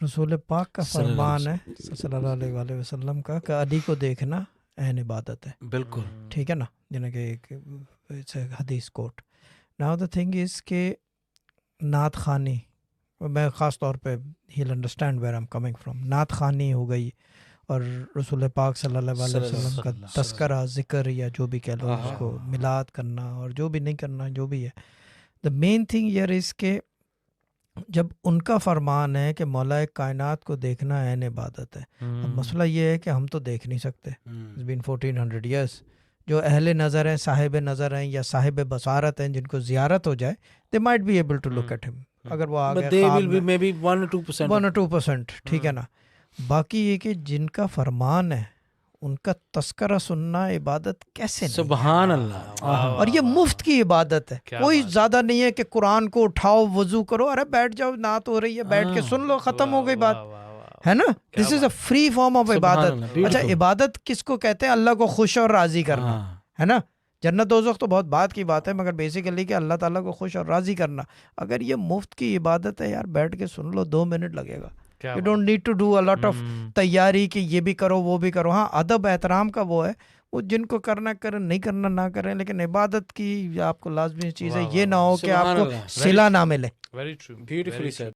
رسول پاک کا فرمان ہے صلی اللہ علیہ وآلہ وسلم کا کہ علی کو دیکھنا عین عبادت ہے. بالکل ٹھیک ہے نا، جنہیں کہ ایک حدیث کوٹ. ناؤ دا تھنگ از کہ نعت خوانی، میں خاص طور پہ he'll understand where I am coming from, نعت خوانی ہو گئی اور رسول پاک صلی اللہ علیہ وسلم کا تذکرہ، ذکر یا جو بھی کہہ لو اس کو، میلاد کرنا اور جو بھی نہیں کرنا جو بھی ہے. دا مین تھنگ یار از کہ جب ان کا فرمان ہے کہ مولا کائنات کو دیکھنا عین عبادت ہے. اب مسئلہ یہ ہے کہ ہم تو دیکھ نہیں سکتے. It's been 1400 years. جو اہل نظر ہیں، صاحب نظر ہیں یا صاحب بصارت ہیں، جن کو زیارت ہو جائے they might be able to look at him. اگر وہ آ گئے خواب میں 1 or 2%، ٹھیک ہے نا. باقی یہ کہ جن کا فرمان ہے ان کا تذکرہ سننا عبادت کیسے نہیں؟ سبحان اللہ. اور یہ مفت کی عبادت ہے، کوئی زیادہ نہیں ہے کہ قرآن کو اٹھاؤ، وضو کرو، ارے بیٹھ جاؤ، نعت ہو رہی ہے بیٹھ کے سن لو، ختم ہو گئی بات، ہے نا. دس از اے فری فارم آف عبادت. اچھا عبادت کس کو کہتے ہیں؟ اللہ کو خوش اور راضی کرنا، ہے نا. جنت دوزخ تو بہت بات کی بات ہے، مگر بیسیکلی کہ اللہ تعالیٰ کو خوش اور راضی کرنا. اگر یہ مفت کی عبادت ہے یار، بیٹھ کے سن لو، 2 منٹ لگے گا. You don't need to do a lot of تیاری کہ یہ بھی کرو وہ بھی کرو. ہاں ادب احترام کا وہ ہے، وہ جن کو کرنا کریں، نہیں کرنا نہ کریں، لیکن عبادت کی آپ کو لازمی چیز ہے یہ نہ ہو کہ آپ کو صلہ نہ ملے. Beautifully said.